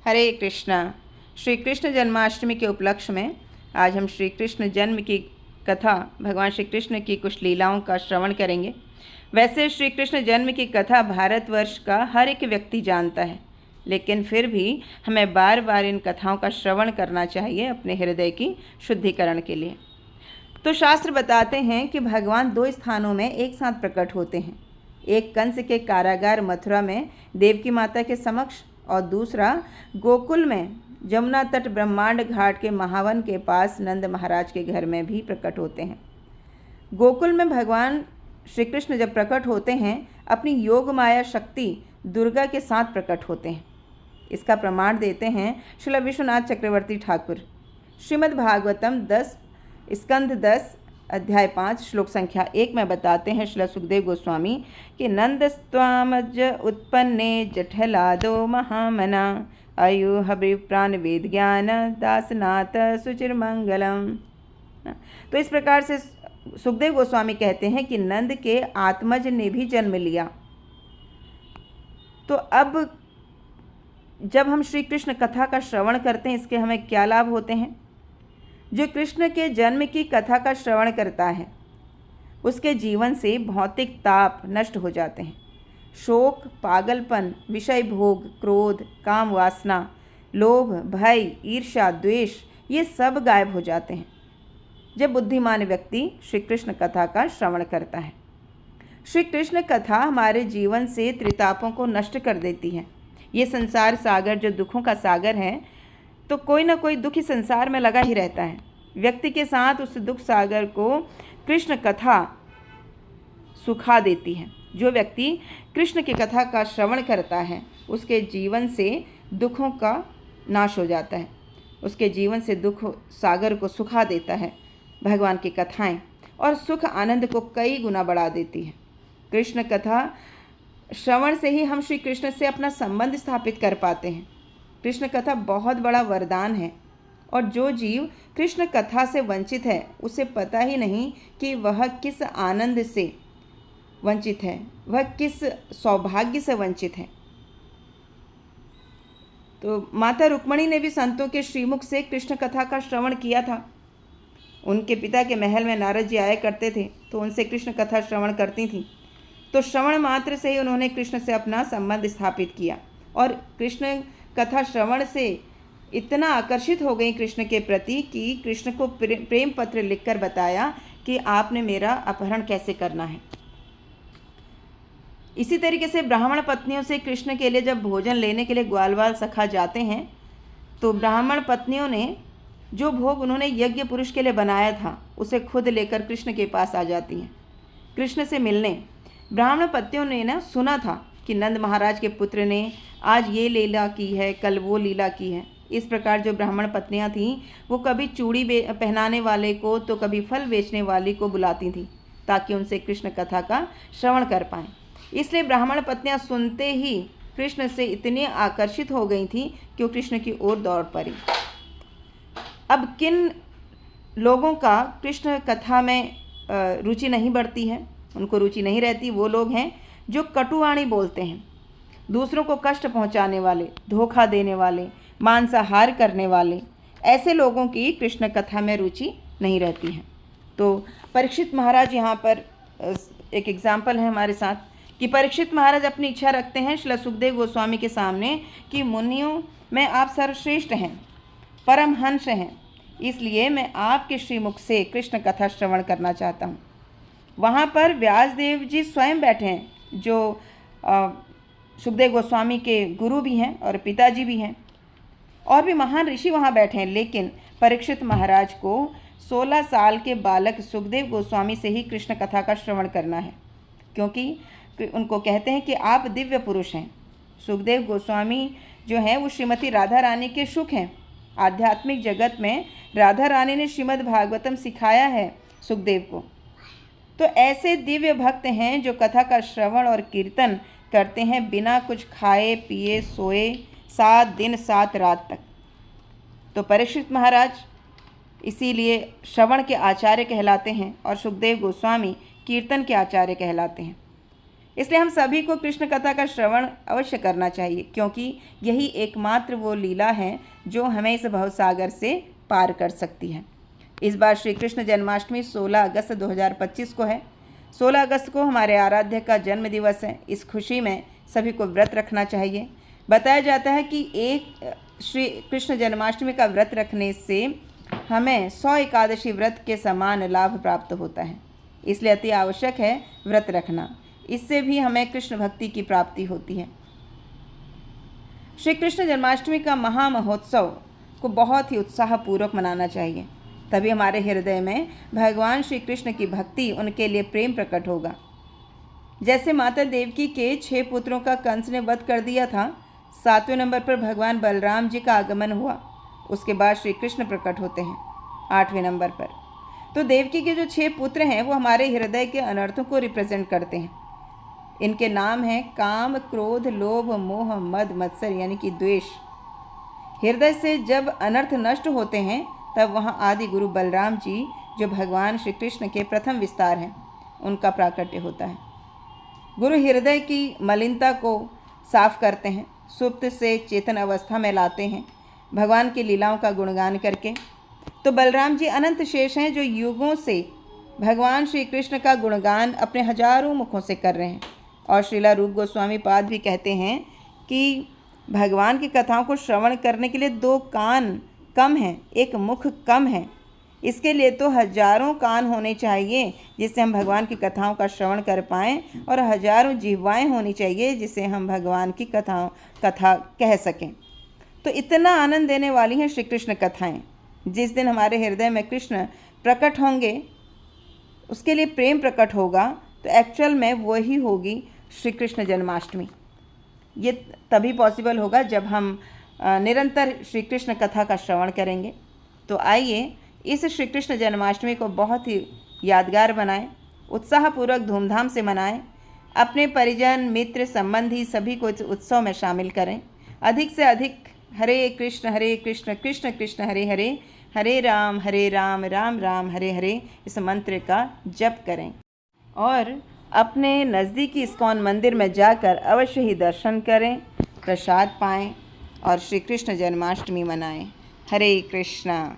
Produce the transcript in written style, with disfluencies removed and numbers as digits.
हरे कृष्णा। श्री कृष्ण जन्माष्टमी के उपलक्ष्य में आज हम श्री कृष्ण जन्म की कथा, भगवान श्री कृष्ण की कुछ लीलाओं का श्रवण करेंगे। वैसे श्री कृष्ण जन्म की कथा भारतवर्ष का हर एक व्यक्ति जानता है, लेकिन फिर भी हमें बार बार इन कथाओं का श्रवण करना चाहिए अपने हृदय की शुद्धिकरण के लिए। तो शास्त्र बताते हैं कि भगवान दो स्थानों में एक साथ प्रकट होते हैं, एक कंस के कारागार मथुरा में देवकी माता के समक्ष और दूसरा गोकुल में जमुना तट ब्रह्मांड घाट के महावन के पास नंद महाराज के घर में भी प्रकट होते हैं। गोकुल में भगवान श्री कृष्ण जब प्रकट होते हैं अपनी योग माया शक्ति दुर्गा के साथ प्रकट होते हैं। इसका प्रमाण देते हैं श्रील विश्वनाथ चक्रवर्ती ठाकुर। श्रीमद् भागवतम 10 स्कंध 10 अध्याय 5 श्लोक संख्या 1 में बताते हैं श्रील सुखदेव गोस्वामी कि नंदस्त्वामज उत्पन्ने जठलादो महामना आयु हविप्राण वेद ज्ञान दासनाथ सुचिरमंगलम। तो इस प्रकार से सुखदेव गोस्वामी कहते हैं कि नंद के आत्मज ने भी जन्म लिया। तो अब जब हम श्री कृष्ण कथा का श्रवण करते हैं, इसके हमें क्या लाभ होते हैं? जो कृष्ण के जन्म की कथा का श्रवण करता है उसके जीवन से भौतिक ताप नष्ट हो जाते हैं। शोक, पागलपन, विषय भोग, क्रोध, काम वासना, लोभ, भय, ईर्ष्या, द्वेष, ये सब गायब हो जाते हैं जब बुद्धिमान व्यक्ति श्री कृष्ण कथा का श्रवण करता है। श्री कृष्ण कथा हमारे जीवन से त्रितापों को नष्ट कर देती है। ये संसार सागर जो दुखों का सागर है, तो कोई ना कोई दुख इस संसार में लगा ही रहता है। व्यक्ति के साथ उस दुख सागर को कृष्ण कथा सुखा देती है। जो व्यक्ति कृष्ण की कथा का श्रवण करता है उसके जीवन से दुखों का नाश हो जाता है, उसके जीवन से दुख सागर को सुखा देता है भगवान की कथाएं, और सुख आनंद को कई गुना बढ़ा देती है। कृष्ण कथा श्रवण से ही हम श्री कृष्ण से अपना संबंध स्थापित कर पाते हैं। कृष्ण कथा बहुत बड़ा वरदान है, और जो जीव कृष्ण कथा से वंचित है उसे पता ही नहीं कि वह किस आनंद से वंचित है, वह किस सौभाग्य से वंचित है। तो माता रुक्मणी ने भी संतों के श्रीमुख से कृष्ण कथा का श्रवण किया था। उनके पिता के महल में नारद जी आया करते थे, तो उनसे कृष्ण कथा श्रवण करती थीं। तो श्रवण मात्र से ही उन्होंने कृष्ण से अपना संबंध स्थापित किया, और कृष्ण कथा श्रवण से इतना आकर्षित हो गई कृष्ण के प्रति कि कृष्ण को प्रेम पत्र लिखकर बताया कि आपने मेरा अपहरण कैसे करना है। इसी तरीके से ब्राह्मण पत्नियों से कृष्ण के लिए जब भोजन लेने के लिए ग्वालवाल सखा जाते हैं, तो ब्राह्मण पत्नियों ने जो भोग उन्होंने यज्ञ पुरुष के लिए बनाया था उसे खुद लेकर कृष्ण के पास आ जाती हैं कृष्ण से मिलने। ब्राह्मण पत्नियों ने ना सुना था कि नंद महाराज के पुत्र ने आज ये लीला की है, कल वो लीला की है। इस प्रकार जो ब्राह्मण पत्नियां थीं वो कभी चूड़ी पहनाने वाले को तो कभी फल बेचने वाली को बुलाती थीं ताकि उनसे कृष्ण कथा का श्रवण कर पाएँ। इसलिए ब्राह्मण पत्नियां सुनते ही कृष्ण से इतनी आकर्षित हो गई थीं कि वो कृष्ण की ओर दौड़ पड़ी। अब किन लोगों का कृष्ण कथा में रुचि नहीं बढ़ती है, उनको रुचि नहीं रहती, वो लोग हैं जो कटुवाणी बोलते हैं, दूसरों को कष्ट पहुंचाने वाले, धोखा देने वाले, मांसाहार करने वाले, ऐसे लोगों की कृष्ण कथा में रुचि नहीं रहती है। तो परीक्षित महाराज यहाँ पर एक एग्जाम्पल है हमारे साथ कि परीक्षित महाराज अपनी इच्छा रखते हैं श्रील सुखदेव गोस्वामी के सामने कि मुनियों में आप सर्वश्रेष्ठ हैं, परमहंस हैं, इसलिए मैं आपके श्रीमुख से कृष्ण कथा श्रवण करना चाहता हूँ। वहाँ पर व्यासदेव जी स्वयं बैठे हैं, जो सुखदेव गोस्वामी के गुरु भी हैं और पिताजी भी हैं, और भी महान ऋषि वहाँ बैठे हैं। लेकिन परीक्षित महाराज को 16 साल के बालक सुखदेव गोस्वामी से ही कृष्ण कथा का श्रवण करना है, क्योंकि उनको कहते हैं कि आप दिव्य पुरुष हैं। सुखदेव गोस्वामी जो हैं वो श्रीमती राधा रानी के शुक हैं। आध्यात्मिक जगत में राधा रानी ने श्रीमद् भागवतम सिखाया है सुखदेव को। तो ऐसे दिव्य भक्त हैं जो कथा का श्रवण और कीर्तन करते हैं बिना कुछ खाए पिए सोए 7 दिन 7 रात तक। तो परीक्षित महाराज इसीलिए श्रवण के आचार्य कहलाते हैं और सुखदेव गोस्वामी कीर्तन के आचार्य कहलाते हैं। इसलिए हम सभी को कृष्ण कथा का श्रवण अवश्य करना चाहिए, क्योंकि यही एकमात्र वो लीला है जो हमें इस भवसागर से पार कर सकती है। इस बार श्री कृष्ण जन्माष्टमी 16 अगस्त 2025 को है। 16 अगस्त को हमारे आराध्य का जन्म दिवस है। इस खुशी में सभी को व्रत रखना चाहिए। बताया जाता है कि एक श्री कृष्ण जन्माष्टमी का व्रत रखने से हमें 100 एकादशी व्रत के समान लाभ प्राप्त होता है। इसलिए अति आवश्यक है व्रत रखना। इससे भी हमें कृष्ण भक्ति की प्राप्ति होती है। श्री कृष्ण जन्माष्टमी का महामहोत्सव को बहुत ही उत्साहपूर्वक मनाना चाहिए, तभी हमारे हृदय में भगवान श्री कृष्ण की भक्ति, उनके लिए प्रेम प्रकट होगा। जैसे माता देवकी के 6 पुत्रों का कंस ने वध कर दिया था, 7वें नंबर पर भगवान बलराम जी का आगमन हुआ। उसके बाद श्री कृष्ण प्रकट होते हैं 8वें नंबर पर। तो देवकी के जो 6 पुत्र हैं वो हमारे हृदय के अनर्थों को रिप्रेजेंट करते हैं। इनके नाम हैं काम, क्रोध, लोभ, मोह, मद, मत्सर यानी कि द्वेष। हृदय से जब अनर्थ नष्ट होते हैं तब वहाँ आदि गुरु बलराम जी, जो भगवान श्री कृष्ण के प्रथम विस्तार हैं, उनका प्राकट्य होता है। गुरु हृदय की मलिनता को साफ करते हैं, सुप्त से चेतन अवस्था में लाते हैं भगवान की लीलाओं का गुणगान करके। तो बलराम जी अनंत शेष हैं जो युगों से भगवान श्री कृष्ण का गुणगान अपने हजारों मुखों से कर रहे हैं। और श्रीला रूप गोस्वामी पाद भी कहते हैं कि भगवान की कथाओं को श्रवण करने के लिए 2 कान कम हैं, 1 मुख कम है। इसके लिए तो हजारों कान होने चाहिए जिससे हम भगवान की कथाओं का श्रवण कर पाएँ, और हजारों जिह्वाएं होनी चाहिए जिससे हम भगवान की कथा कह सकें। तो इतना आनंद देने वाली हैं श्री कृष्ण कथाएँ। जिस दिन हमारे हृदय में कृष्ण प्रकट होंगे, उसके लिए प्रेम प्रकट होगा, तो एक्चुअल में वही होगी श्री कृष्ण जन्माष्टमी। ये तभी पॉसिबल होगा जब हम निरंतर श्री कृष्ण कथा का श्रवण करेंगे। तो आइए इस श्री कृष्ण जन्माष्टमी को बहुत ही यादगार बनाएं, उत्साहपूर्वक धूमधाम से मनाएं। अपने परिजन, मित्र, संबंधी सभी को इस उत्सव में शामिल करें। अधिक से अधिक हरे कृष्ण कृष्ण कृष्ण हरे हरे, हरे राम राम राम हरे हरे इस मंत्र का जप करें। और अपने नज़दीकी इस्कॉन मंदिर में जाकर अवश्य ही दर्शन करें, प्रसाद पाएं और श्री कृष्ण जन्माष्टमी मनाएं। हरे कृष्णा।